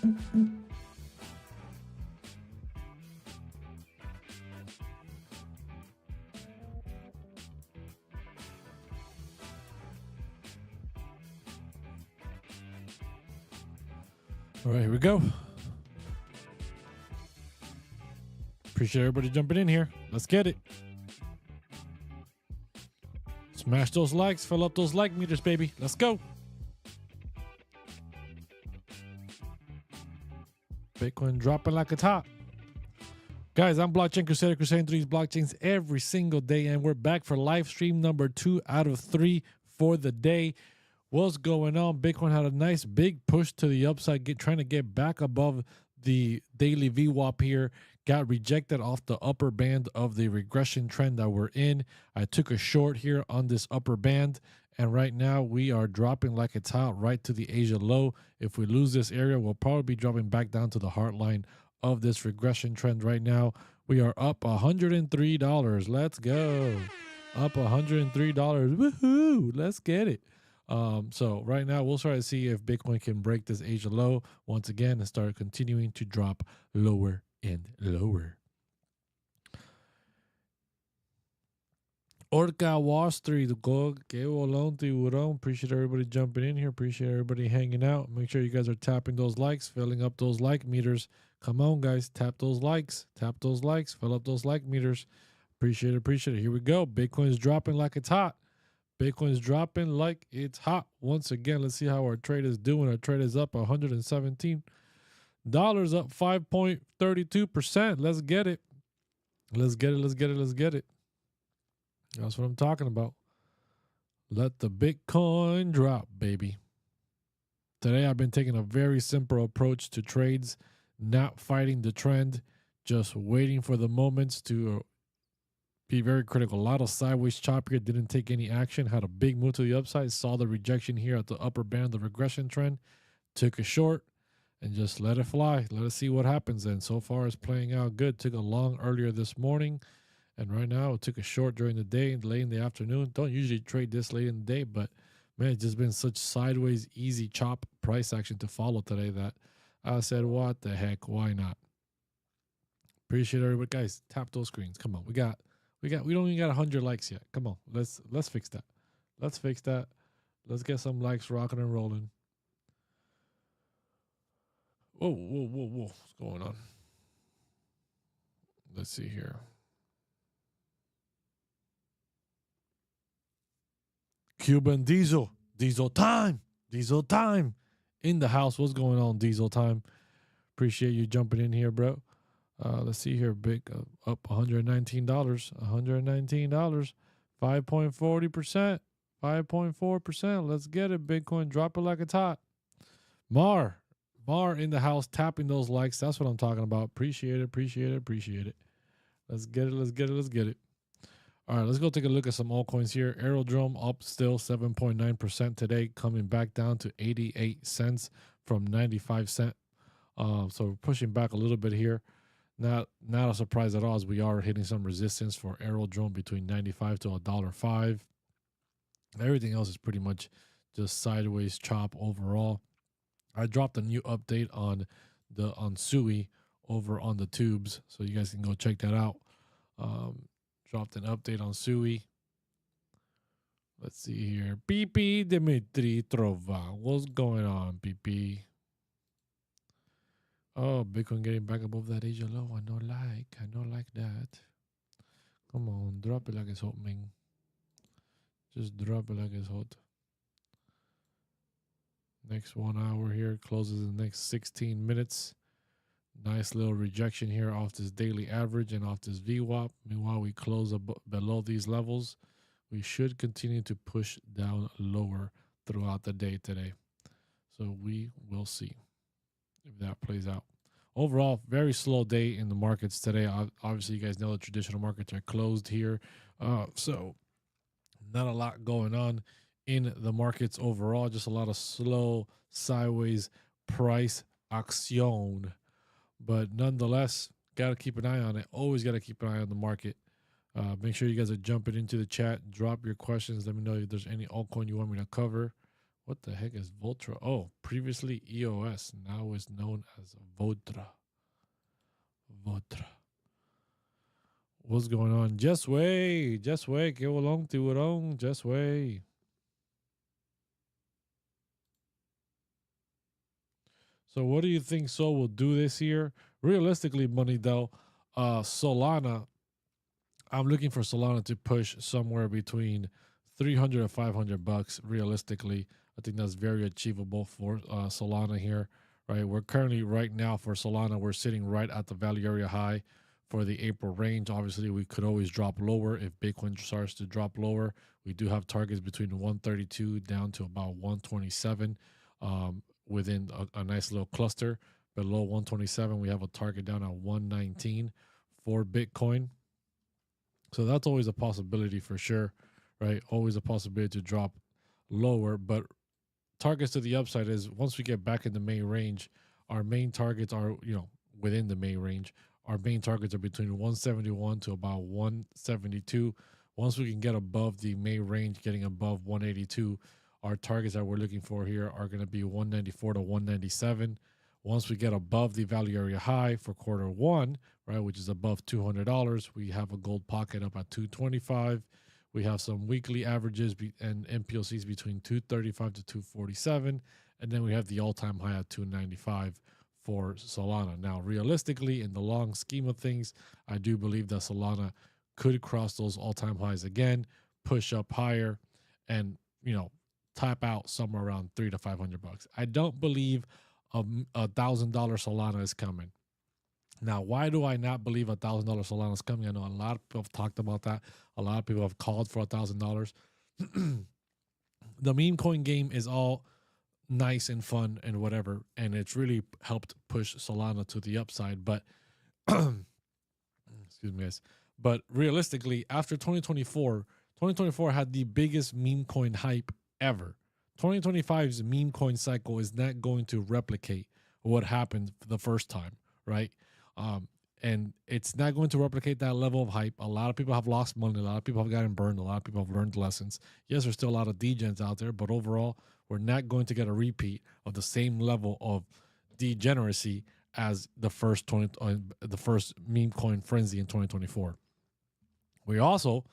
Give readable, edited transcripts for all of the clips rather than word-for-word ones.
All right, here we go. Appreciate everybody jumping in here. Let's get it. Smash those likes. Fill up those like meters, baby. Let's go. Bitcoin dropping like a top. Guys, I'm Blockchain Crusader, crusading through these blockchains every single day, and we're back for live stream number 2 out of 3 for the day. What's going on? Bitcoin had a nice big push to the upside, trying to get back above the daily VWAP here. Got rejected off the upper band of the regression trend that we're in. I took a short here on this upper band, and right now we are dropping like it's hot right to the Asia low. If we lose this area, we'll probably be dropping back down to the heart line of this regression trend. Right now we are up $103. Let's go. Up $103. Woohoo! Let's get it. So right now we'll try to see if Bitcoin can break this Asia low once again and start continuing to drop lower and lower. Orca Wall Street, que bolón, tiburón. Appreciate everybody jumping in here. Appreciate everybody hanging out. Make sure you guys are tapping those likes, filling up those like meters. Come on, guys, tap those likes, fill up those like meters. Appreciate it, appreciate it. Here we go. Bitcoin's dropping like it's hot. Bitcoin's dropping like it's hot. Once again, let's see how our trade is doing. Our trade is up $117, up 5.32%. Let's get it. Let's get it, let's get it, let's get it. That's what I'm talking about. Let the Bitcoin drop, baby. Today, I've been taking a very simple approach to trades, not fighting the trend, just waiting for the moments to be very critical. A lot of sideways chop here, didn't take any action, had a big move to the upside, saw the rejection here at the upper band of the regression trend, took a short, and just let it fly. Let us see what happens. And so far, it's playing out good. Took a long earlier this morning, and right now it took a short during the day and late in the afternoon. Don't usually trade this late in the day, but man, it's just been such sideways, easy chop price action to follow today that I said, what the heck, why not? Appreciate everybody. Guys, tap those screens. Come on, we don't even got 100 likes yet. Come on, let's fix that. Let's fix that. Let's get some likes rocking and rolling. Whoa, what's going on? Let's see here. Cuban Diesel time in the house. What's going on, Diesel time? Appreciate you jumping in here, bro. Let's see here. Big up $119, $119, 5.40%, 5.4%. Let's get it. Bitcoin, drop it like it's hot. Mar in the house, tapping those likes. That's what I'm talking about. Appreciate it, appreciate it, appreciate it. Let's get it, let's get it, let's get it. All right, let's go take a look at some altcoins here. Aerodrome up still 7.9% today, coming back down to 88 cents from 95 cents. So we're pushing back a little bit here. Not a surprise at all, as we are hitting some resistance for Aerodrome between 95 to $1.05. Everything else is pretty much just sideways chop overall. I dropped a new update on SUI over on the tubes, so you guys can go check that out. Dropped an update on SUI. Let's see here. PP Dimitri Trova. What's going on, PP? Oh, Bitcoin getting back above that Asia low. I don't like that. Come on, drop it like it's hot, man. Just drop it like it's hot. Next 1 hour here closes in the next 16 minutes. Nice little rejection here off this daily average and off this VWAP. Meanwhile, we close below these levels. We should continue to push down lower throughout the day today. So we will see if that plays out. Overall, very slow day in the markets today. Obviously, you guys know the traditional markets are closed here. So not a lot going on in the markets overall. Just a lot of slow, sideways price action. But nonetheless, got to keep an eye on it. Always got to keep an eye on the market. Make sure you guys are jumping into the chat. Drop your questions. Let me know if there's any altcoin you want me to cover. What the heck is Voltra? Oh, previously EOS, now is known as Vodra. Vodra. What's going on? Just wait. Just wait. Que long tiburón. Just wait. So what do you think Sol will do this year? Realistically, money though, Solana, I'm looking for Solana to push somewhere between 300 and 500 bucks. Realistically, I think that's very achievable for Solana here, right? We're currently right now for Solana, we're sitting right at the value area high for the April range. Obviously, we could always drop lower if Bitcoin starts to drop lower. We do have targets between 132 down to about 127 within a nice little cluster. Below 127, we have a target down at 119 for Bitcoin. So that's always a possibility for sure, right? Always a possibility to drop lower, but targets to the upside is once we get back in the main range, our main targets are, within the main range. Our main targets are between 171 to about 172. Once we can get above the main range, getting above 182, our targets that we're looking for here are going to be 194 to 197. Once we get above the value area high for quarter one, right, which is above $200, we have a gold pocket up at 225. We have some weekly averages and MPLCs between 235 to 247. And then we have the all-time high at 295 for Solana. Now, realistically, in the long scheme of things, I do believe that Solana could cross those all-time highs again, push up higher, and, tap out somewhere around 300 to 500 bucks. I don't believe $1,000 Solana is coming. Now, why do I not believe $1,000 Solana is coming? I know a lot of people have talked about that. A lot of people have called for $1,000. The meme coin game is all nice and fun and whatever, and it's really helped push Solana to the upside. But excuse me, guys. But realistically, after 2024 had the biggest meme coin hype ever. 2025's meme coin cycle is not going to replicate what happened the first time, right? And it's not going to replicate that level of hype. A lot of people have lost money. A lot of people have gotten burned. A lot of people have learned lessons. Yes, there's still a lot of degens out there, but overall, we're not going to get a repeat of the same level of degeneracy as the first meme coin frenzy in 2024. We also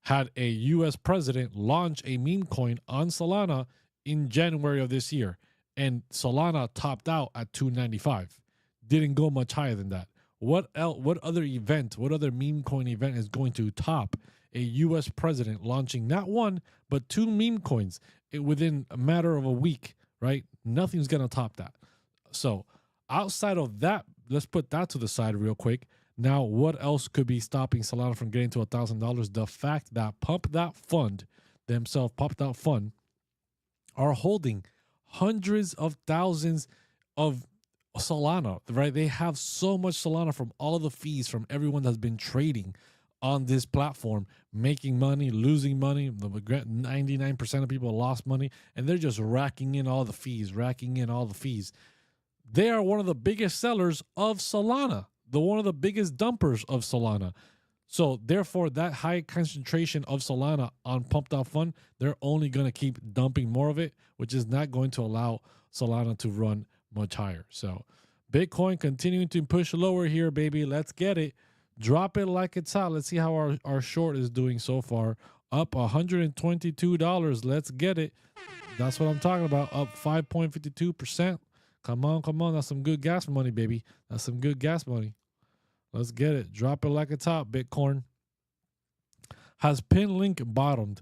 had a U.S. president launch a meme coin on Solana in January of this year, and Solana topped out at 295. Didn't go much higher than that. What other meme coin event is going to top a U.S. president launching not one, but two meme coins within a matter of a week, right? Nothing's going to top that. So outside of that, let's put that to the side real quick. Now, what else could be stopping Solana from getting to $1,000? The fact that Pump That Fund, are holding hundreds of thousands of Solana, right? They have so much Solana from all of the fees from everyone that's been trading on this platform, making money, losing money. 99% of people lost money, and they're just racking in all the fees. They are one of the biggest sellers of Solana, one of the biggest dumpers of Solana. So therefore, that high concentration of Solana on Pumped Out Fund, they're only going to keep dumping more of it, which is not going to allow Solana to run much higher. So Bitcoin continuing to push lower here, baby. Let's get it. Drop it like it's hot. Let's see how our short is doing so far. Up $122. Let's get it. That's what I'm talking about. Up 5.52%. Come on. That's some good gas money, baby. That's some good gas money. Let's get it. Drop it like it's hot, Bitcoin. Has Pinlink bottomed?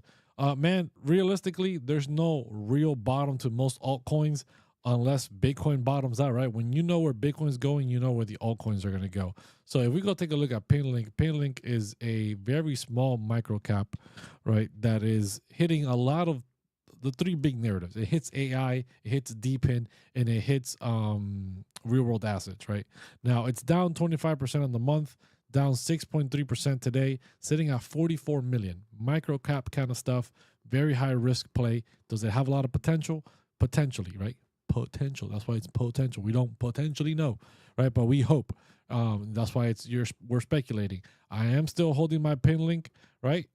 Man, realistically, there's no real bottom to most altcoins unless Bitcoin bottoms out, right? When you know where Bitcoin's going, you know where the altcoins are going to go. So if we go take a look at Pinlink is a very small micro cap, right, that is hitting a lot of the three big narratives. It hits AI, it hits DePIN, and it hits real world assets, right? Now it's down 25% on the month, down 6.3% today, sitting at 44 million. Micro cap kind of stuff, very high risk play. Does it have a lot of potential? Potentially, right? Potential. That's why it's potential. We don't potentially know, right? But we hope. That's why we're speculating. I am still holding my Pinlink, right?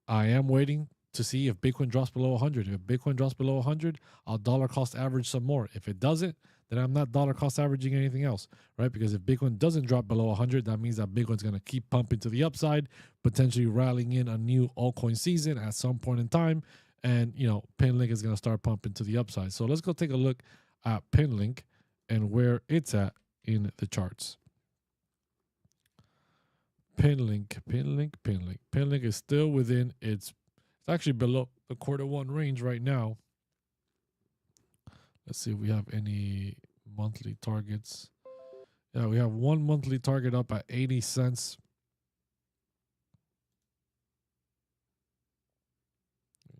I am waiting to see if Bitcoin drops below 100. If Bitcoin drops below 100, I'll dollar cost average some more. If it doesn't, then I'm not dollar cost averaging anything else, right? Because if Bitcoin doesn't drop below 100, that means that Bitcoin's going to keep pumping to the upside, potentially rallying in a new altcoin season at some point in time. And, you know, Pinlink is going to start pumping to the upside. So let's go take a look at Pinlink and where it's at in the charts. Pinlink is still within it's actually below the 𝗭𝗢𝗢𝗠𝗘𝗫 range right now. Let's see if we have any monthly targets. Yeah, we have one monthly target up at 80 cents.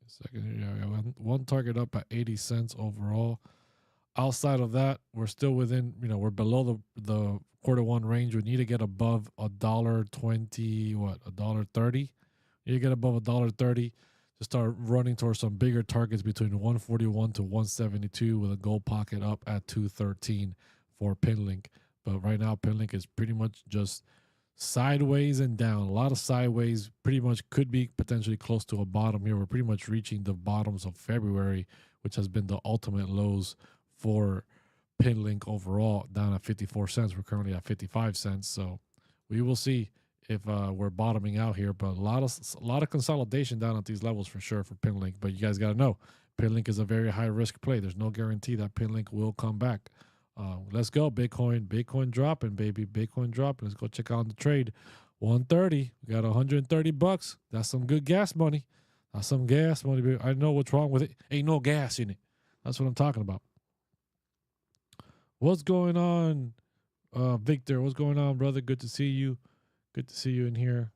A second here. Yeah, we have one target up at 80 cents overall. Outside of that, we're still within, you know, we're below the 𝗭𝗢𝗢𝗠𝗘 range. We need to get above $1.20, what, $1.30? We need to get above $1.30 to start running towards some bigger targets between 141 to 172 with a gold pocket up at 213 for Pinlink. But right now, Pinlink is pretty much just sideways and down. A lot of sideways, pretty much could be potentially close to a bottom here. We're pretty much reaching the bottoms of February, which has been the ultimate lows for Pinlink overall, down at 54 cents. We're currently at 55 cents. So we will see if we're bottoming out here, but a lot of consolidation down at these levels for sure for Pinlink. But you guys got to know, Pinlink is a very high risk play. There's no guarantee that Pinlink will come back. Let's go Bitcoin dropping, baby. Bitcoin dropping. Let's go check out the trade. 130. We got $130. That's some good gas money. That's some gas money. I know what's wrong with it. Ain't no gas in it. That's what I'm talking about. What's going on, Victor? What's going on, brother? Good to see you. Good to see you in here.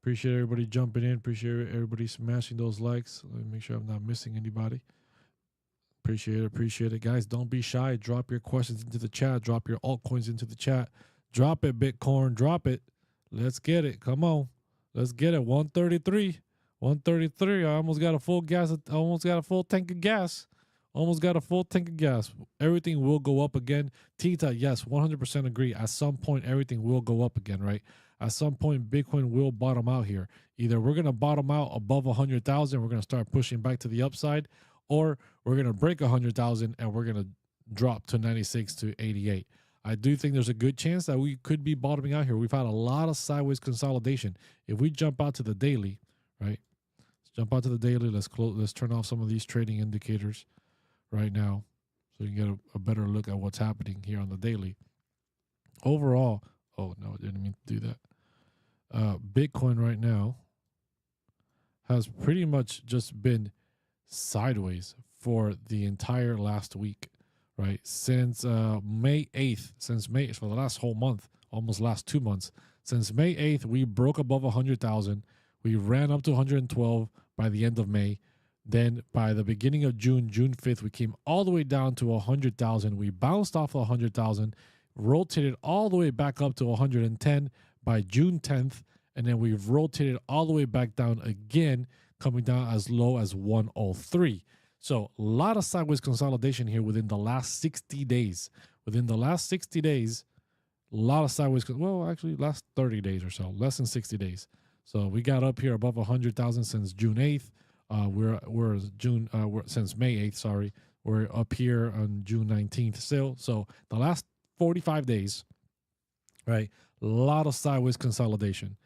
Appreciate everybody jumping in. Appreciate everybody smashing those likes. Let me make sure I'm not missing anybody. Appreciate it. Guys, don't be shy. Drop your questions into the chat. Drop your altcoins into the chat. Drop it, Bitcoin. Drop it. Let's get it. Come on. Let's get it. 133. 133. I almost got a full gas. I almost got a full tank of gas. Almost got a full tank of gas. Everything will go up again. Tita, yes, 100% agree. At some point, everything will go up again, right? At some point, Bitcoin will bottom out here. Either we're going to bottom out above 100,000, we're going to start pushing back to the upside, or we're going to break 100,000 and we're going to drop to 96 to 88. I do think there's a good chance that we could be bottoming out here. We've had a lot of sideways consolidation. If we jump out to the daily, right? Let's jump out to the daily. Let's turn off some of these trading indicators right now so you can get a better look at what's happening here on the daily. Overall, oh no, I didn't mean to do that. Bitcoin right now has pretty much just been sideways for the entire last week, right? Since May 8th, for the last whole month, almost last 2 months. Since May 8th, we broke above 100,000. We ran up to 112 by the end of May. Then by the beginning of June 5th, we came all the way down to 100,000. We bounced off of 100,000, rotated all the way back up to 110 by June 10th, and then we've rotated all the way back down again, coming down as low as 103. So a lot of sideways consolidation here within the last 60 days. Within the last 60 days, a lot of sideways, well, actually last 30 days or so, less than 60 days. So we got up here above 100,000 since June 8th. Since May 8th, sorry. We're up here on June 19th still. So the last 45 days, right? A lot of sideways consolidation.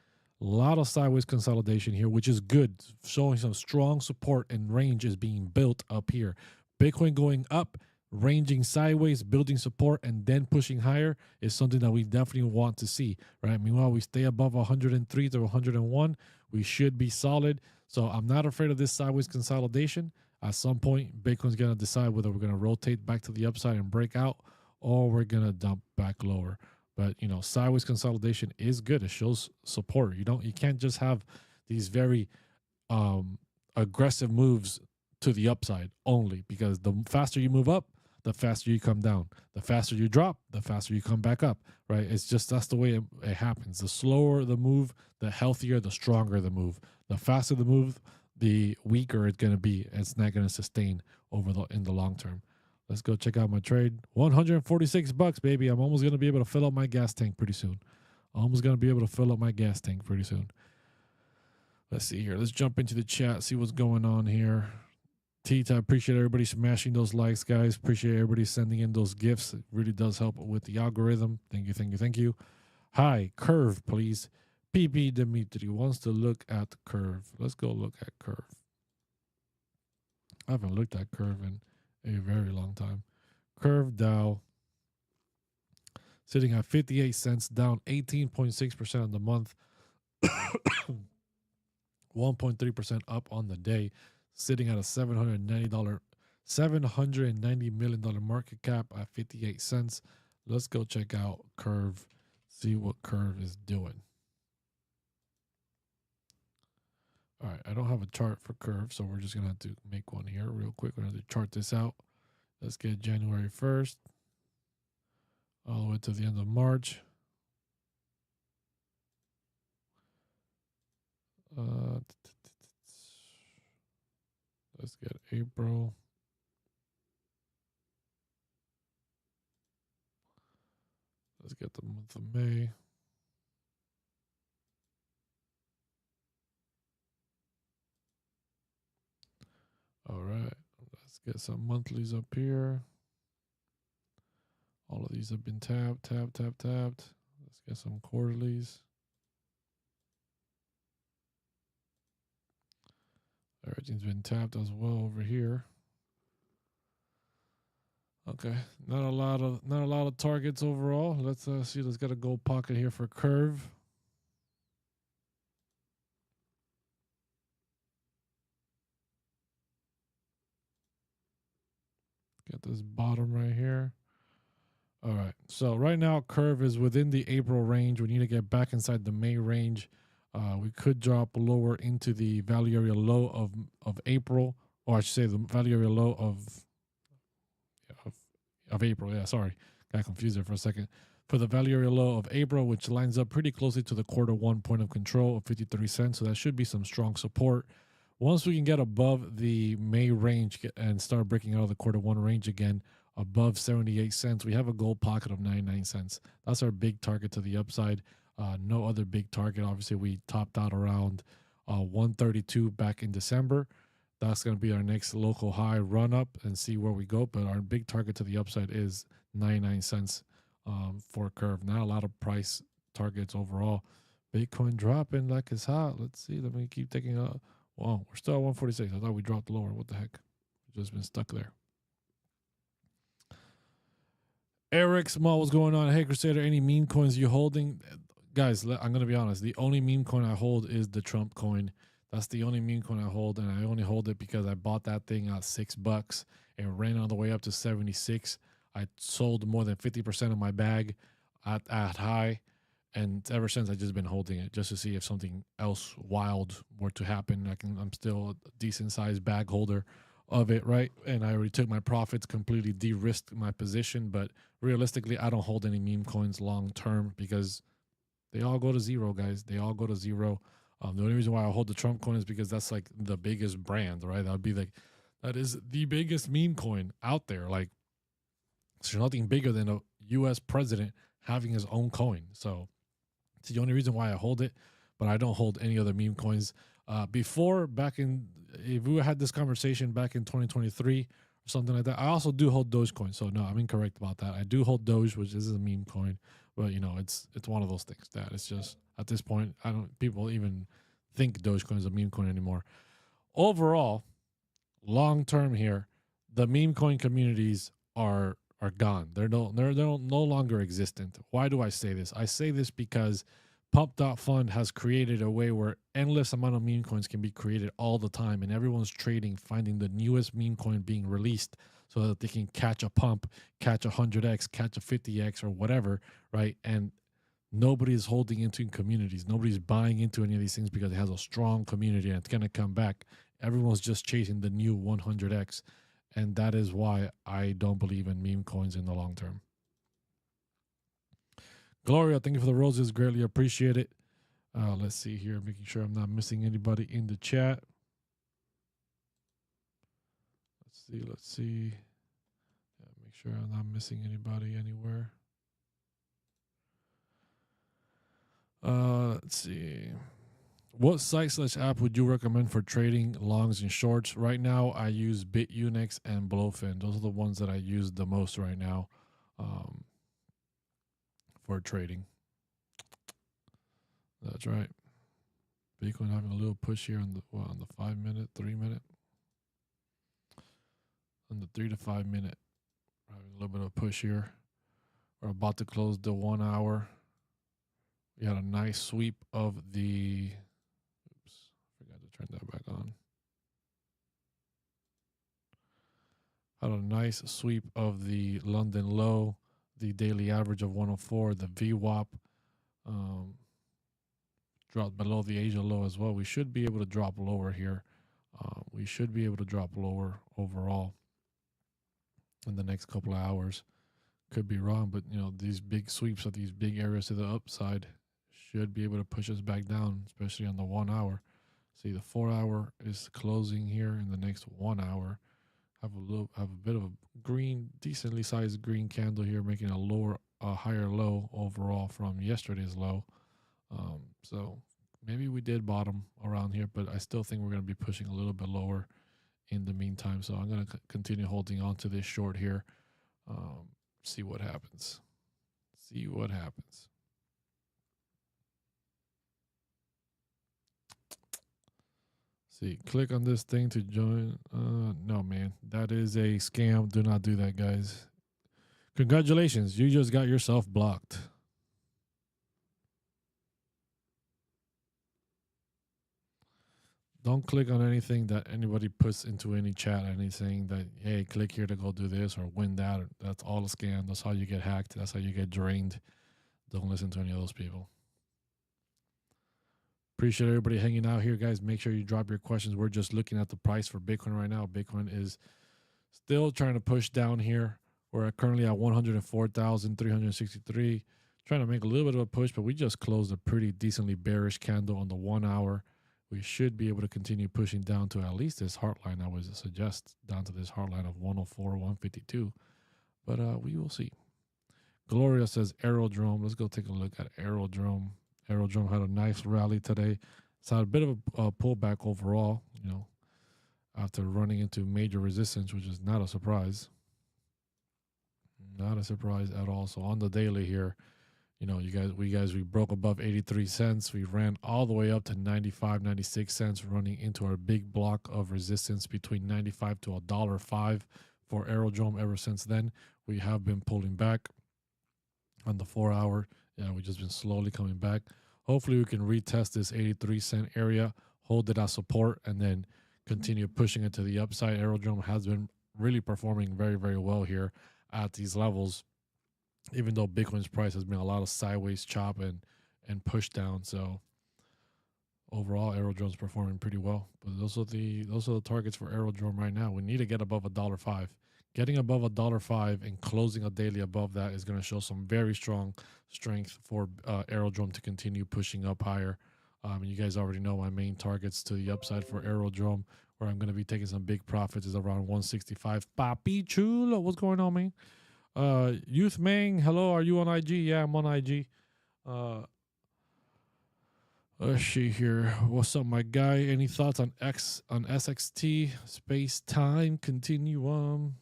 A lot of sideways consolidation here, which is good, showing some strong support and range is being built up here. Bitcoin going up, ranging sideways, building support, and then pushing higher is something that we definitely want to see, right? Meanwhile, we stay above 103 to 101. We should be solid. So I'm not afraid of this sideways consolidation. At some point, Bitcoin's going to decide whether we're going to rotate back to the upside and break out, or we're going to dump back lower. But, you know, sideways consolidation is good. It shows support. You can't just have these very aggressive moves to the upside only, because the faster you move up, the faster you come down. The faster you drop, the faster you come back up, right? It's just, that's the way it happens. The slower the move, the healthier, the stronger the move. The faster the move, the weaker it's going to be. It's not going to sustain in the long term. Let's go check out my trade. $146, baby. I'm almost going to be able to fill up my gas tank pretty soon. Let's see here. Let's jump into the chat, see what's going on here. I appreciate everybody smashing those likes, guys. Appreciate everybody sending in those gifts. It really does help with the algorithm. Thank you, thank you, thank you. Hi, curve, please. PB Dimitri wants to look at the curve. Let's go look at curve. I haven't looked at curve in a very long time. Curve Dow sitting at 58 cents, down 18.6% on the month, 1.3% up on the day, sitting at a $790 million market cap at 58 cents. Let's go check out curve, see what curve is doing. All right, I don't have a chart for curve, so we're just going to have to make one here real quick. We're going to have to chart this out. Let's get January 1st all the way to the end of March. Let's get April. Let's get the month of May. All right, let's get some monthlies up here. All of these have been tapped. Let's get some quarterlies. Everything's been tapped as well over here. Okay, not a lot of targets overall. Let's see. Let's get a gold pocket here for curve. Get this bottom right here. All right. So right now, curve is within the April range. We need to get back inside the May range. We could drop lower into the value area low of April, or I should say the value area low of April. Yeah, sorry, got confused there for a second. For the value area low of April, which lines up pretty closely to the Q1 point of control of 53 cents. So that should be some strong support. Once we can get above the May range and start breaking out of the Q1 range again, above 78 cents, we have a gold pocket of 99 cents. That's our big target to the upside. No other big target. Obviously, we topped out around 132 back in December. That's going to be our next local high run up and see where we go. But our big target to the upside is 99 cents for curve. Not a lot of price targets overall. Bitcoin dropping like it's hot. Let's see. Let me keep taking a. Wow, we're still at 146. I thought we dropped lower. What the heck? We've just been stuck there. Eric Small, what's going on? Hey, Crusader, any meme coins you holding? Guys, I'm going to be honest. The only meme coin I hold is the Trump coin. That's the only meme coin I hold, and I only hold it because I bought that thing at $6 and ran all the way up to 76. I sold more than 50% of my bag at high, and ever since I've just been holding it just to see if something else wild were to happen. I'm still a decent sized bag holder of it, right? And I already took my profits, completely de-risked my position, but realistically, I don't hold any meme coins long term because they all go to zero, guys. They all go to zero. The only reason why I hold the Trump coin is because that's like the biggest brand, right? That would be like, that is the biggest meme coin out there. Like, there's nothing bigger than a U.S. president having his own coin. So it's the only reason why I hold it, but I don't hold any other meme coins. Before, if we had this conversation back in 2023 or something like that, I also do hold Dogecoin. So no, I'm incorrect about that. I do hold Doge, which is a meme coin, but it's one of those things that it's just at this point, people even think Dogecoin is a meme coin anymore. Overall, long term here, the meme coin communities are gone. They're no longer existent. Why do I say this? I say this because Pump.Fund has created a way where endless amount of meme coins can be created all the time, and everyone's trading, finding the newest meme coin being released so that they can catch a pump, catch a 100x, catch a 50x, or whatever, right? And nobody's holding into communities. Nobody's buying into any of these things because it has a strong community and it's going to come back. Everyone's just chasing the new 100x. And that is why I don't believe in meme coins in the long term. Gloria, thank you for the roses. Greatly appreciate it. Let's see here, making sure I'm not missing anybody in the chat. Let's see. Yeah, make sure I'm not missing anybody anywhere. Let's see. What site/app would you recommend for trading longs and shorts? Right now, I use BitUnix and Blowfin. Those are the ones that I use the most right now um, for trading. That's right. Bitcoin having a little push here on the 5 minute, 3 minute, on the 3 to 5 minute. Having a little bit of a push here. We're about to close the 1 hour. We had a nice sweep of the. Oops, forgot to turn that back on. Had a nice sweep of the London low, the daily average of 104, the VWAP dropped below the Asia low as well. We should be able to drop lower here. We should be able to drop lower overall in the next couple of hours. Could be wrong, but these big sweeps of these big areas to the upside should be able to push us back down, especially on the 1 hour. See, the 4 hour is closing here in the next 1 hour. Have a bit of a green, decently sized green candle here, making a higher low overall from yesterday's low. So maybe we did bottom around here, but I still think we're going to be pushing a little bit lower in the meantime. So I'm going to continue holding on to this short here. See what happens. See what happens. See, click on this thing to join. No, man, that is a scam. Do not do that, guys. Congratulations, you just got yourself blocked. Don't click on anything that anybody puts into any chat, anything that, hey, click here to go do this or win that. That's all a scam. That's how you get hacked. That's how you get drained. Don't listen to any of those people. Appreciate everybody hanging out here, guys. Make sure you drop your questions. We're just looking at the price for Bitcoin right now. Bitcoin is still trying to push down here. We're currently at 104,363. Trying to make a little bit of a push, but we just closed a pretty decently bearish candle on the 1 hour. We should be able to continue pushing down to at least this heart line. I would suggest down to this heart line of 104, 152. But we will see. Gloria says Aerodrome. Let's go take a look at Aerodrome. Aerodrome had a nice rally today. It's had a bit of a pullback overall, after running into major resistance, which is not a surprise. Not a surprise at all. So on the daily here, we broke above 83 cents. We ran all the way up to 95, 96 cents, running into our big block of resistance between 95 to $1.05 for Aerodrome. Ever since then, we have been pulling back on the 4 hour. Yeah, we've just been slowly coming back. Hopefully we can retest this 83-cent area, hold it as support, and then continue pushing it to the upside. Aerodrome has been really performing very, very well here at these levels, even though Bitcoin's price has been a lot of sideways chop and push down. So overall, Aerodrome's performing pretty well. But those are the targets for Aerodrome right now. We need to get above $1.05. Getting above $1.05 and closing a daily above that is going to show some very strong strength for Aerodrome to continue pushing up higher. You guys already know my main targets to the upside for Aerodrome, where I'm going to be taking some big profits, is around 165. Papi chulo, what's going on, man? Youth Mang, hello, are you on IG? Yeah, I'm on IG. Let's see here. What's up, my guy? Any thoughts on SXT, space time continuum?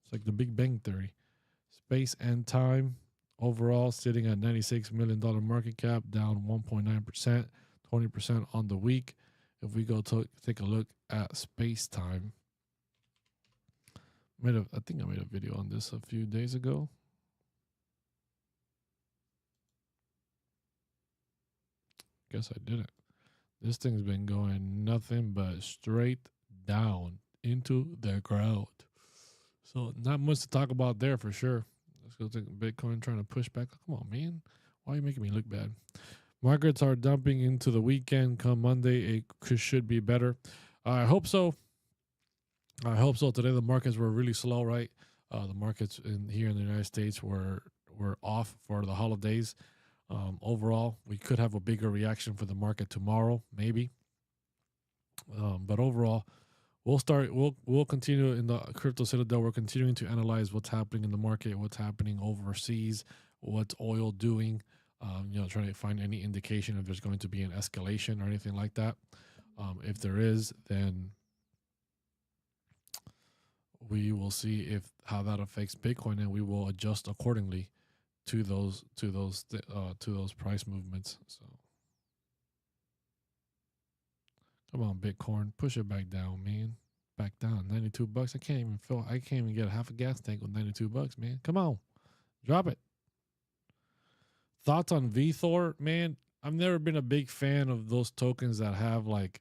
It's like the Big Bang Theory. Space and time overall sitting at $96 million market cap, down 1.9%, 20% on the week. If we go take a look at space time, I think I made a video on this a few days ago. Guess I didn't. This thing's been going nothing but straight down into the ground. So not much to talk about there for sure. Let's go take Bitcoin trying to push back. Come on, man. Why are you making me look bad? Markets are dumping into the weekend. Come Monday, it should be better. I hope so. Today the markets were really slow, right? The markets here in the United States were off for the holidays. Overall, we could have a bigger reaction for the market tomorrow, maybe. But overall, we'll continue in the Crypto Citadel. We're continuing to analyze what's happening in the market, what's happening overseas, what's oil doing. Trying to find any indication if there's going to be an escalation or anything like that. If there is, then we will see how that affects Bitcoin, and we will adjust accordingly to those price movements. So come on, Bitcoin, push it back down, man. Back down, $92. I can't even get half a gas tank with $92, man. Come on, drop it. Thoughts on 𝗭𝗎, man? I've never been a big fan of those tokens that have like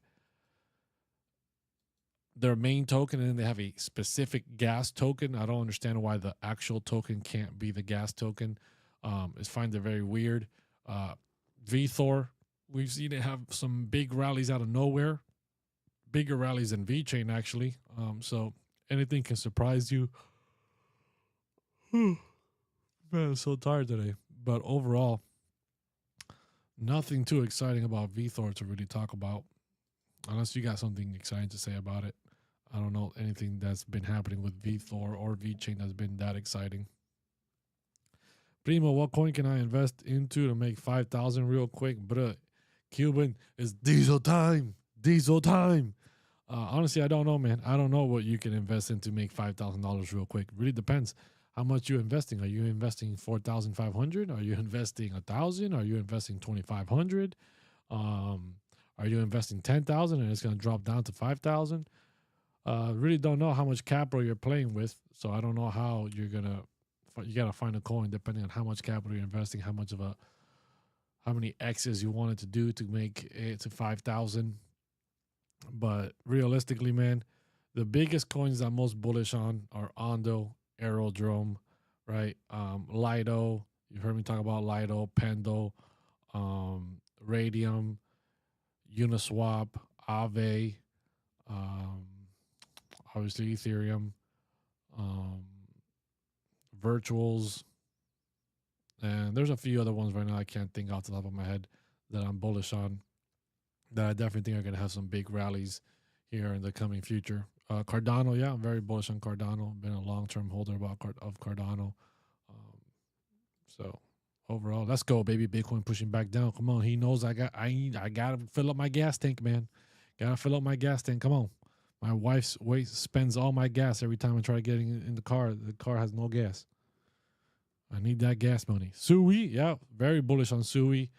their main token and then they have a specific gas token. I don't understand why the actual token can't be the gas token. I find it very weird. 𝗭𝗎, we've seen it have some big rallies out of nowhere, bigger rallies than VeChain actually. So anything can surprise you. Man, I'm so tired today. But overall, nothing too exciting about 𝗭𝗎 to really talk about, unless you got something exciting to say about it. I don't know anything that's been happening with 𝗭𝗎 or VeChain that's been that exciting. Primo, what coin can I invest into to make 5,000 real quick? Bruh, Cuban, it's diesel time. Diesel time. Honestly, I don't know, man. I don't know what you can invest in to make $5,000 real quick. Really depends how much you're investing. Are you investing 4,500? Are you investing 1,000? Are you investing 2,500? Are you investing 10,000 and it's going to drop down to 5,000? Really don't know how much capital you're playing with, so I don't know how you're gonna. You gotta find a coin depending on how much capital you're investing, how many X's you wanted to do to make it to 5,000. But realistically, man, the biggest coins I'm most bullish on are Ondo, Aerodrome, right? Lido. You've heard me talk about Lido, Pendo, Radium, Uniswap, Aave, obviously Ethereum, Virtuals, and there's a few other ones right now I can't think off the top of my head that I'm bullish on, that I definitely think are going to have some big rallies here in the coming future. Cardano, yeah, I'm very bullish on Cardano. Been a long-term holder of Cardano. So overall, let's go, baby. Bitcoin pushing back down. Come on, he knows I gotta fill up my gas tank, man. Gotta fill up my gas tank. Come on. My wife spends all my gas every time I try getting in the car. The car has no gas. I need that gas money. Sui, yeah, very bullish on Sui.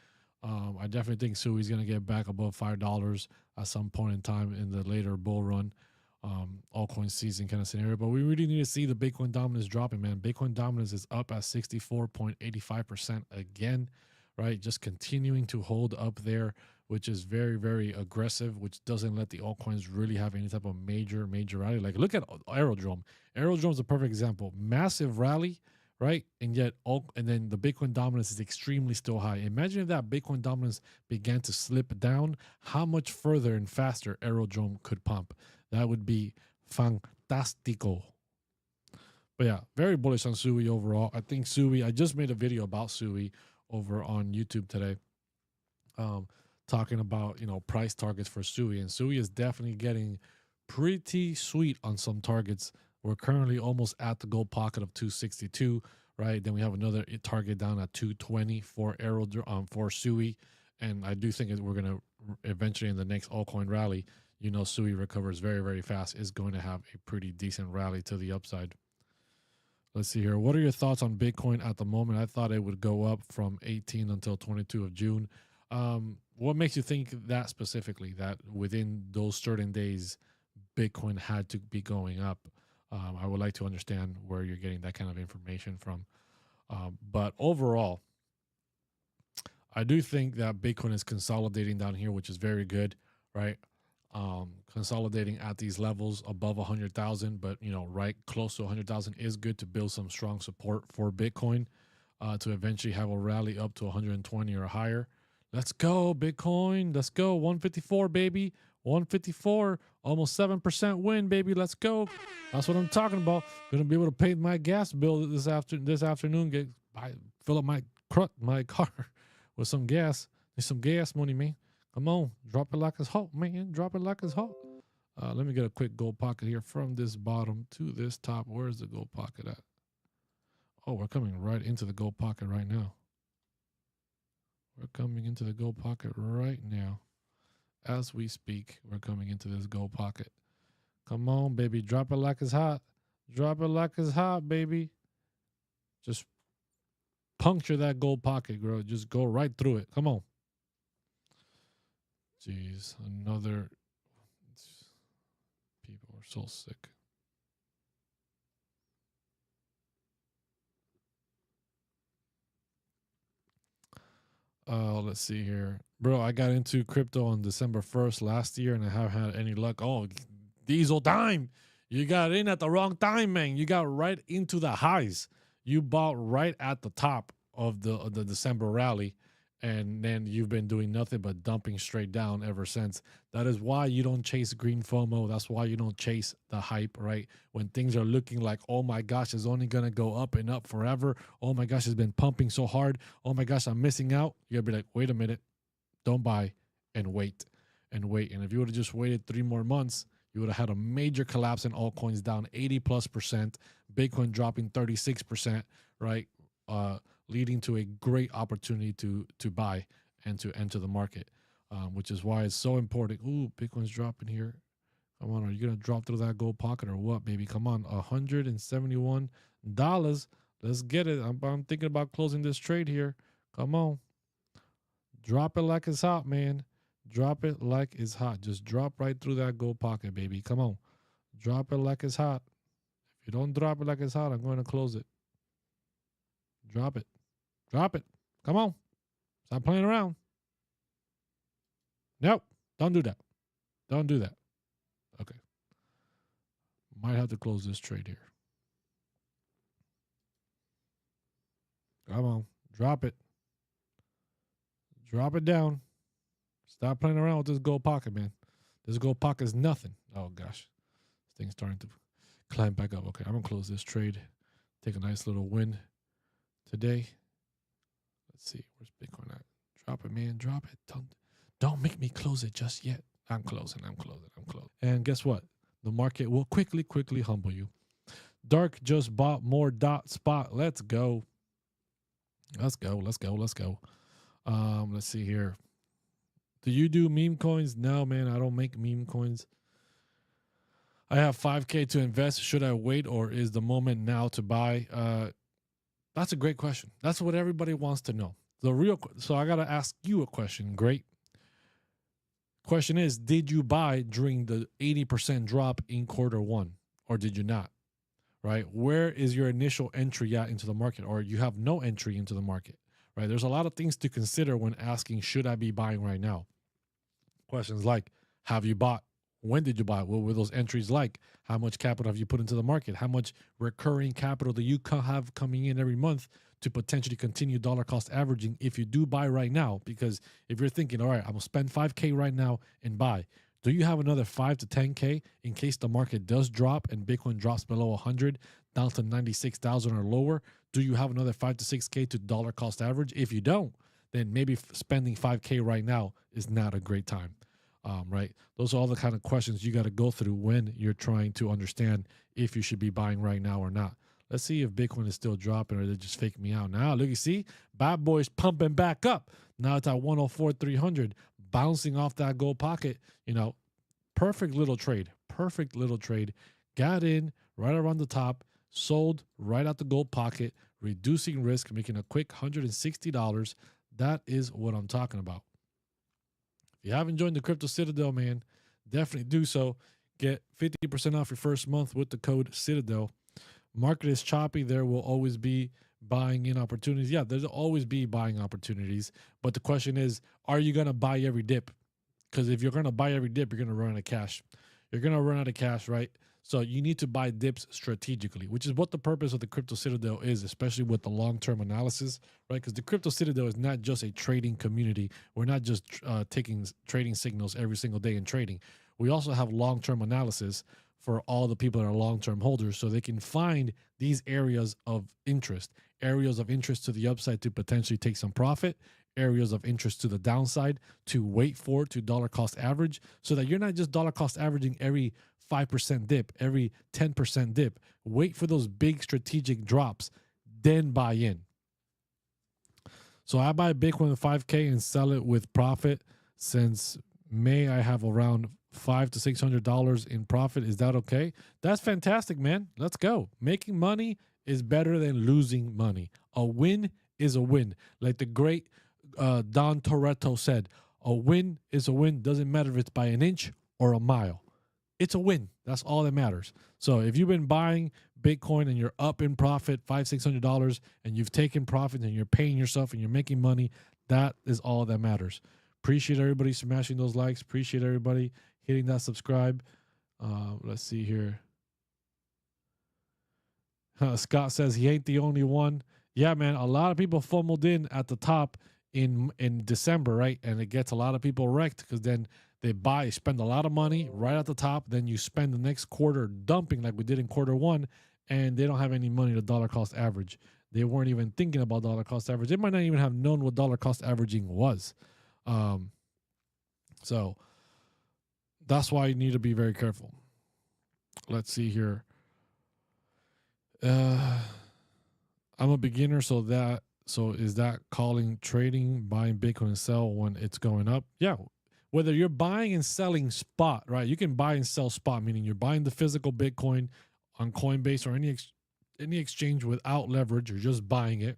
I definitely think Sui's going to get back above $5 at some point in time in the later bull run, altcoin season kind of scenario. But we really need to see the Bitcoin dominance dropping, man. Bitcoin dominance is up at 64.85% again, right? Just continuing to hold up there, which is very, very aggressive, which doesn't let the altcoins really have any type of major rally. Like, look at Aerodrome. Aerodrome is a perfect example. Massive rally, right? And yet, and then the Bitcoin dominance is extremely still high. Imagine if that Bitcoin dominance began to slip down, how much further and faster Aerodrome could pump. That would be fantastico. But yeah, very bullish on Sui overall. I think Sui, I just made a video about Sui over on YouTube today, talking about, price targets for Sui. And Sui is definitely getting pretty sweet on some targets. We're currently almost at the gold pocket of 262, right? Then we have another target down at 220 for for Sui. And I do think we're going to eventually, in the next altcoin rally, Sui recovers very, very fast, is going to have a pretty decent rally to the upside. Let's see here. What are your thoughts on Bitcoin at the moment? I thought it would go up from 18 until 22 of June. What makes you think that specifically, that within those certain days, Bitcoin had to be going up? I would like to understand where you're getting that kind of information from. But overall, I do think that Bitcoin is consolidating down here, which is very good, right? Consolidating at these levels above 100,000, but right close to 100,000 is good to build some strong support for Bitcoin to eventually have a rally up to 120 or higher. Let's go, Bitcoin. Let's go. 154, baby. 154, almost 7% win, baby. Let's go. That's what I'm talking about. Gonna be able to pay my gas bill this afternoon. Fill up my car with some gas. Need some gas money, man. Come on, drop it like it's hot, man. Drop it like it's hot. Let me get a quick gold pocket here from this bottom to this top. Where's the gold pocket at? Oh, we're coming right into the gold pocket right now. We're coming into the gold pocket right now. As we speak, we're coming into this gold pocket. Come on, baby. Drop it like it's hot. Drop it like it's hot, baby. Just puncture that gold pocket, girl. Just go right through it. Come on. Jeez, another. People are so sick. Let's see here. Bro, I got into crypto on December 1st last year and I haven't had any luck. Oh, diesel time. You got in at the wrong time, man. You got right into the highs. You bought right at the top of the December rally, and then you've been doing nothing but dumping straight down ever since. That is why you don't chase green FOMO. That's why you don't chase the hype, right? When things are looking like, oh my gosh, it's only going to go up and up forever. Oh my gosh, it's been pumping so hard. Oh my gosh, I'm missing out. You'll be like, wait a minute, don't buy, and wait and wait. And if you would have just waited 3 more months, you would have had a major collapse in altcoins, down 80+%, Bitcoin dropping 36%, right? Leading to a great opportunity to buy and to enter the market, which is why it's so important. Ooh, Bitcoin's dropping here. Come on, are you going to drop through that gold pocket or what, baby? Come on, $171. Let's get it. I'm thinking about closing this trade here. Come on. Drop it like it's hot, man. Drop it like it's hot. Just drop right through that gold pocket, baby. Come on. Drop it like it's hot. If you don't drop it like it's hot, I'm going to close it. Drop it. Drop it. Come on. Stop playing around. Nope. Don't do that. Don't do that. Okay. Might have to close this trade here. Come on. Drop it. Drop it down. Stop playing around with this gold pocket, man. This gold pocket is nothing. Oh, gosh. This thing's starting to climb back up. Okay, I'm going to close this trade. Take a nice little win today. Let's see. Where's Bitcoin at? Drop it, man. Drop it. Don't make me close it just yet. I'm closing. And guess what? The market will quickly humble you. Dark just bought more dot spot. Let's go. Let's see here. Do you do meme coins? No, man, I don't make meme coins. I have 5K to invest. Should I wait, or is the moment now to buy? That's a great question. That's what everybody wants to know. So I got to ask you a question. Great. Question is, did you buy during the 80% drop in Q1, or did you not? Right? Where is your initial entry at into the market, or you have no entry into the market? Right? There's a lot of things to consider when asking, should I be buying right now? Questions like, have you bought? When did you buy? What were those entries like? How much capital have you put into the market? How much recurring capital do you have coming in every month to potentially continue dollar cost averaging if you do buy right now? Because if you're thinking, all right, I'm going to spend 5K right now and buy, do you have another 5 to 10K in case the market does drop and Bitcoin drops below 100 down to 96,000 or lower? Do you have another 5 to 6K to dollar cost average? If you don't, then maybe spending 5K right now is not a great time. Right? Those are all the kind of questions you got to go through when you're trying to understand if you should be buying right now or not. Let's see if Bitcoin is still dropping or they're just faking me out. Now, look, you see, bad boy's pumping back up. Now it's at 104,300, bouncing off that gold pocket. You know, perfect little trade. Got in right around the top, sold right at the gold pocket, reducing risk, making a quick $160. That is what I'm talking about. If you haven't joined the Crypto Citadel, man, definitely do so. Get 50% off your first month with the code Citadel. Market is choppy. There will always be buying in opportunities. Yeah, there's always be buying opportunities. But the question is, are you going to buy every dip? Because if you're going to buy every dip, you're going to run out of cash. You're going to run out of cash, right? So you need to buy dips strategically, which is what the purpose of the Crypto Citadel is, especially with the long-term analysis, right? Because the Crypto Citadel is not just a trading community. We're not just taking trading signals every single day in trading. We also have long-term analysis for all the people that are long-term holders so they can find these areas of interest to the upside to potentially take some profit, areas of interest to the downside to wait for to dollar cost average, so that you're not just dollar cost averaging every 5% dip, every 10% dip. Wait for those big strategic drops, then buy in. So I buy Bitcoin with 5K and sell it with profit. Since May, I have around $500 to $600 in profit. Is that okay? That's fantastic, man. Let's go. Making money is better than losing money. A win is a win. Like the great Don Toretto said, a win is a win. Doesn't matter if it's by an inch or a mile. It's a win. That's all that matters. So if you've been buying Bitcoin and you're up in profit, $500, $600, and you've taken profit and you're paying yourself and you're making money, that is all that matters. Appreciate everybody smashing those likes. Appreciate everybody hitting that subscribe. Let's see here. Scott says he ain't the only one. Yeah, man, a lot of people fumbled in at the top in December, right? And it gets a lot of people wrecked because then they spend a lot of money right at the top. Then you spend the next quarter dumping like we did in quarter 1, and they don't have any money to dollar cost average. They weren't even thinking about dollar cost average. They might not even have known what dollar cost averaging was. So that's why you need to be very careful. Let's see here. I'm a beginner, so is that calling trading, buying Bitcoin and sell when it's going up? Yeah. Whether you're buying and selling spot, right? You can buy and sell spot, meaning you're buying the physical Bitcoin on Coinbase or any exchange without leverage. You're just buying it,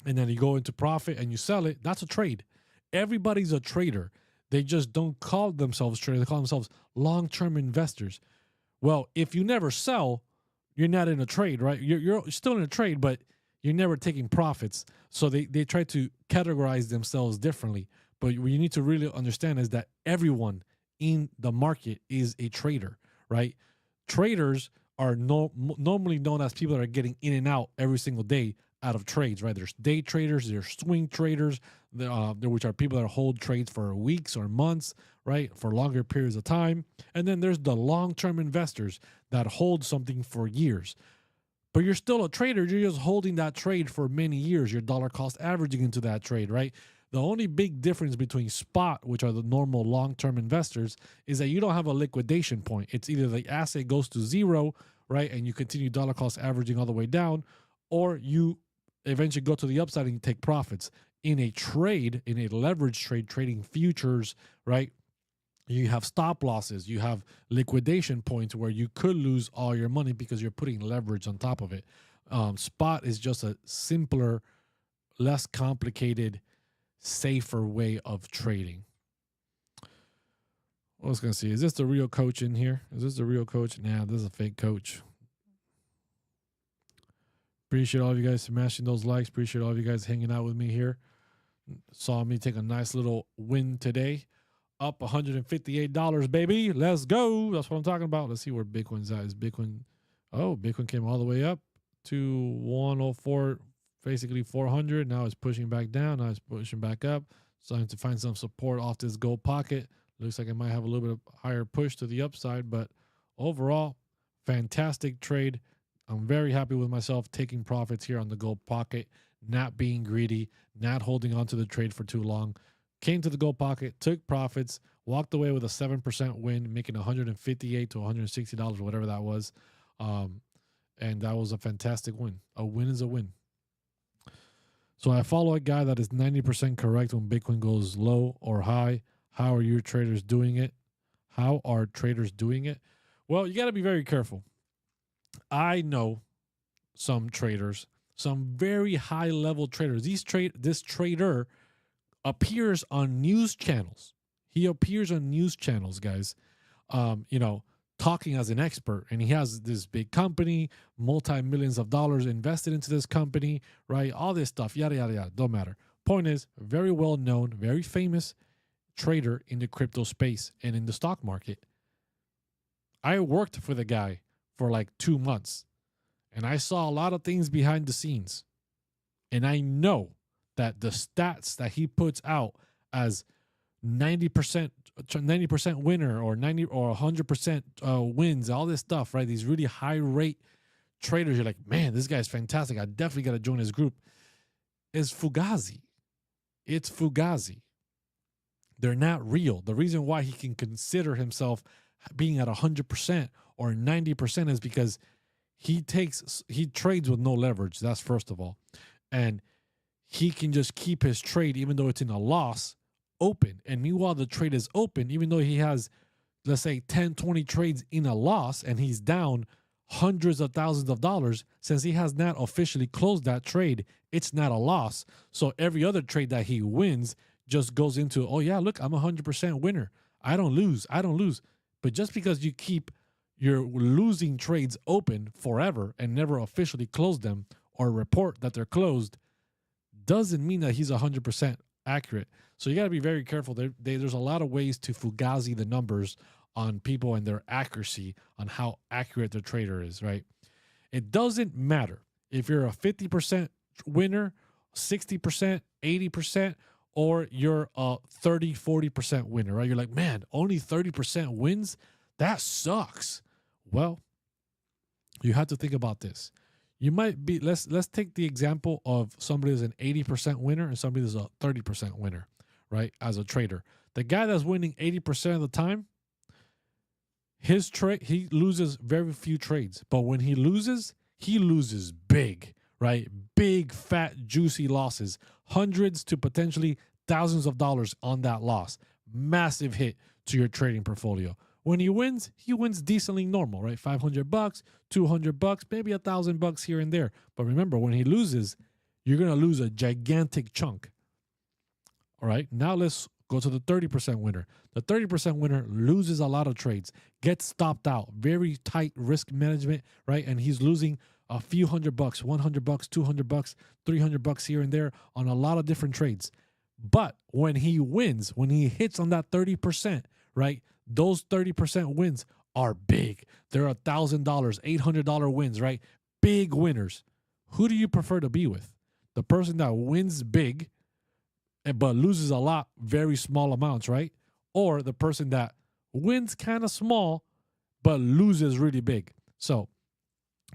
and then you go into profit and you sell it. That's a trade. Everybody's a trader. They just don't call themselves traders. They call themselves long-term investors. Well, if you never sell, you're not in a trade, right? You're still in a trade, but you're never taking profits. So they try to categorize themselves differently. But what you need to really understand is that everyone in the market is a trader, right? Traders are normally known as people that are getting in and out every single day out of trades, right? There's day traders, there's swing traders, which are people that hold trades for weeks or months, right? For longer periods of time. And then there's the long-term investors that hold something for years. But you're still a trader. You're just holding that trade for many years. You're dollar cost averaging into that trade, right? The only big difference between spot, which are the normal long-term investors, is that you don't have a liquidation point. It's either the asset goes to zero, right, and you continue dollar cost averaging all the way down, or you eventually go to the upside and you take profits. In a trade, in a leverage trade, trading futures, right, you have stop losses. You have liquidation points where you could lose all your money because you're putting leverage on top of it. Spot is just a simpler, less complicated, safer way of trading. I was going to see, is this the real coach in here? Is this the real coach? Nah, this is a fake coach. Appreciate all of you guys smashing those likes. Appreciate all of you guys hanging out with me here. Saw me take a nice little win today. Up $158, baby. Let's go. That's what I'm talking about. Let's see where Bitcoin's at. Is Bitcoin... Oh, Bitcoin came all the way up to 104, basically 400. Now it's pushing back down. Now it's pushing back up. Starting to find some support off this gold pocket. Looks like it might have a little bit of higher push to the upside, but overall, fantastic trade. I'm very happy with myself taking profits here on the gold pocket, not being greedy, not holding on to the trade for too long. Came to the gold pocket, took profits, walked away with a 7% win, making $158 to $160, whatever that was. And that was a fantastic win. A win is a win. So I follow a guy that is 90% correct when Bitcoin goes low or high. How are your traders doing it? How are traders doing it? Well, you got to be very careful. I know some traders, some very high level traders. This trader appears on news channels. He appears on news channels, guys, talking as an expert. And he has this big company, multi-millions of dollars invested into this company, right? All this stuff, yada, yada, yada. Don't matter. Point is, very well known, very famous trader in the crypto space and in the stock market. I worked for the guy for like 2 months, and I saw a lot of things behind the scenes. And I know that the stats that he puts out as 90% winner or 90 or 100% wins, all this stuff, right? These really high rate traders, you're like, man, this guy's fantastic. I definitely got to join his group. Is fugazi. It's fugazi. They're not real. The reason why he can consider himself being at 100% or 90% is because he trades with no leverage. That's first of all. And he can just keep his trade, even though it's in a loss, open. And meanwhile, the trade is open, even though he has, let's say, 10, 20 trades in a loss and he's down hundreds of thousands of dollars. Since he has not officially closed that trade, it's not a loss. So every other trade that he wins just goes into, oh yeah, look, I'm 100% winner. I don't lose. But just because you keep your losing trades open forever and never officially close them or report that they're closed doesn't mean that he's 100% accurate. So you got to be very careful. There's a lot of ways to fugazi the numbers on people and their accuracy on how accurate the trader is, right? It doesn't matter if you're a 50% winner, 60%, 80%, or you're a 30, 40% winner, right? You're like, man, only 30% wins? That sucks. Well, you have to think about this. You might be, let's take the example of somebody who's an 80% winner and somebody who's a 30% winner, right? As a trader. The guy that's winning 80% of the time, his trade, he loses very few trades. But when he loses big, right? Big, fat, juicy losses. Hundreds to potentially thousands of dollars on that loss. Massive hit to your trading portfolio. When he wins decently normal, right? $500, $200, maybe $1,000 here and there. But remember, when he loses, you're going to lose a gigantic chunk. All right, now let's go to the 30% winner. The 30% winner loses a lot of trades, gets stopped out, very tight risk management, right? And he's losing a few $100, $100, $200, $300 here and there on a lot of different trades. But when he wins, when he hits on that 30%, right? Those 30% wins are big. They're $1,000, $800 wins, right? Big winners. Who do you prefer to be with? The person that wins big but loses a lot, very small amounts, right? Or the person that wins kind of small but loses really big. So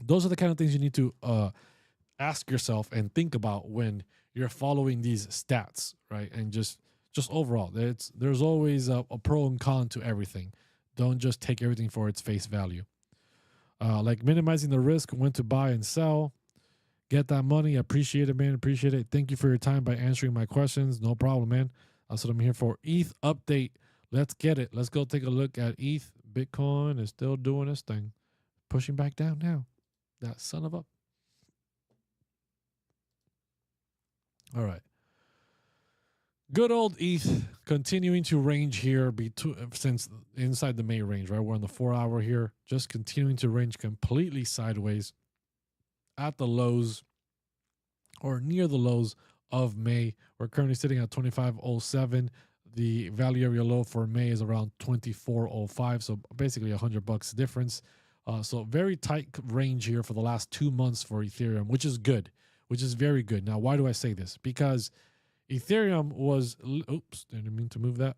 those are the kind of things you need to ask yourself and think about when you're following these stats, right? And just overall, there's always a pro and con to everything. Don't just take everything for its face value. Like minimizing the risk, when to buy and sell. Get that money. Appreciate it, man. Appreciate it. Thank you for your time by answering my questions. No problem, man. That's what I'm here for. ETH update. Let's get it. Let's go take a look at ETH. Bitcoin is still doing its thing. Pushing back down now. That son of a... All right. Good old ETH continuing to range here since inside the May range, right? We're on the 4-hour here, just continuing to range completely sideways at the lows or near the lows of May. We're currently sitting at 25.07. The value area low for May is around 24.05, so basically $100 difference. So very tight range here for the last 2 months for Ethereum, which is good, which is very good. Now, why do I say this? Because Ethereum was, oops, didn't mean to move that.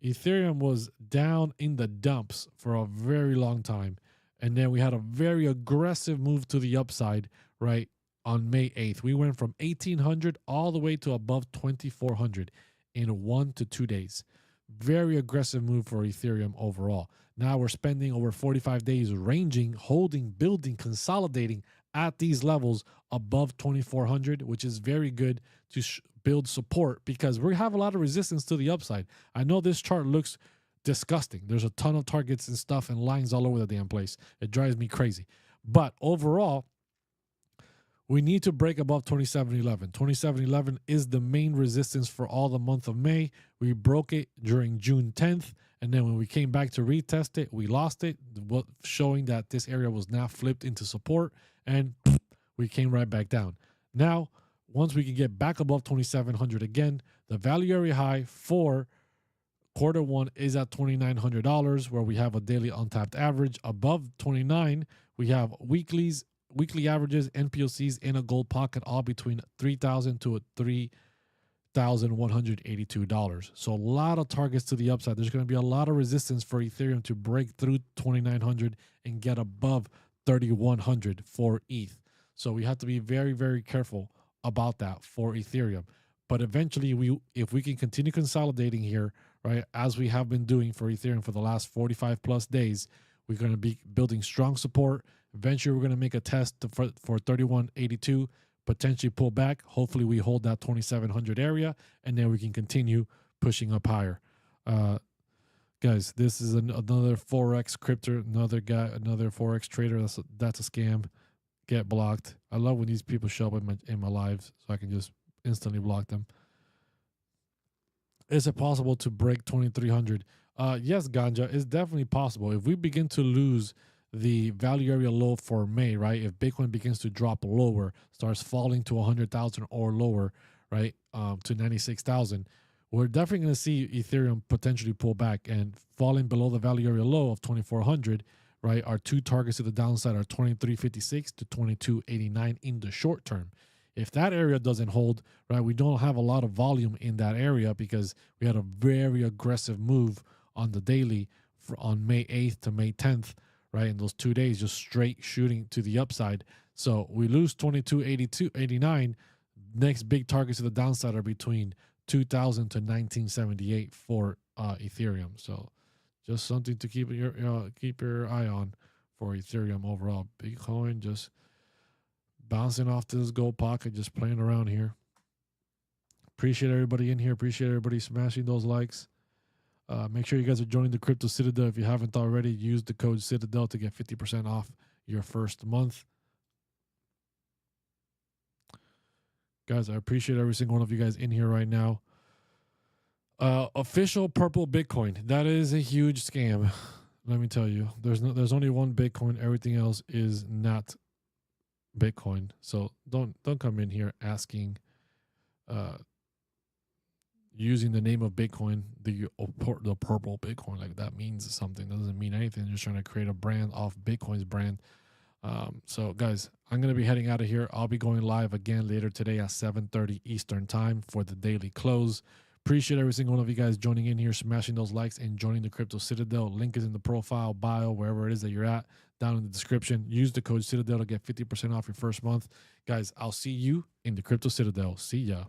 Ethereum was down in the dumps for a very long time. And then we had a very aggressive move to the upside, right, on May 8th. We went from 1,800 all the way to above 2,400 in 1 to 2 days. Very aggressive move for Ethereum overall. Now we're spending over 45 days ranging, holding, building, consolidating at these levels above 2,400, which is very good to build support because we have a lot of resistance to the upside. I know this chart looks disgusting. There's a ton of targets and stuff and lines all over the damn place. It drives me crazy. But overall, we need to break above 27.11. 27.11 is the main resistance for all the month of May. We broke it during June 10th. And then when we came back to retest it, we lost it, showing that this area was now flipped into support. And we came right back down. Now, once we can get back above 2,700 again, the value area high for Q1 is at $2,900, where we have a daily untapped average. Above 29, we have weekly averages, NPOCs in a gold pocket, all between $3,000 to $3,182. So a lot of targets to the upside. There's going to be a lot of resistance for Ethereum to break through 2,900 and get above 3,100 for ETH. So we have to be very, very careful about that for Ethereum. But eventually, if we can continue consolidating here, right, as we have been doing for Ethereum for the last 45 plus days, we're going to be building strong support. Eventually, we're going to make a test for 3182, potentially pull back. Hopefully we hold that 2,700 area, and then we can continue pushing up higher. Guys, this is another Forex crypto, another Forex trader. That's a scam. Get blocked. I love when these people show up in my lives, so I can just instantly block them. Is it possible to break 2,300? Yes, Ganja, it's definitely possible. If we begin to lose the value area low for May, right? If Bitcoin begins to drop lower, starts falling to 100,000 or lower, right, to 96,000, we're definitely going to see Ethereum potentially pull back and falling below the value area low of 2,400, right? Our two targets to the downside are 2356 to 2289 in the short term. If that area doesn't hold, right, we don't have a lot of volume in that area because we had a very aggressive move on the daily on May 8th to May 10th, right? In those 2 days, just straight shooting to the upside. So we lose 2289. Next big targets to the downside are between 2000 to 1978 for Ethereum. So just something to keep your eye on for Ethereum overall. Bitcoin just bouncing off this gold pocket, just playing around here. Appreciate everybody in here. Appreciate everybody smashing those likes. Make sure you guys are joining the Crypto Citadel. If you haven't already, use the code Citadel to get 50% off your first month. Guys, I appreciate every single one of you guys in here right now. Official purple Bitcoin. That is a huge scam. Let me tell you. There's only one Bitcoin. Everything else is not Bitcoin. So don't come in here asking using the name of Bitcoin, the purple Bitcoin, like that means something. That doesn't mean anything. They're just trying to create a brand off Bitcoin's brand. So guys, I'm going to be heading out of here. I'll be going live again later today at 7:30 Eastern time for the daily close. Appreciate every single one of you guys joining in here, smashing those likes and joining the Crypto Citadel. Link is in the profile bio, wherever it is that you're at, down in the description. Use the code Citadel to get 50% off your first month. Guys, I'll see you in the Crypto Citadel. See ya.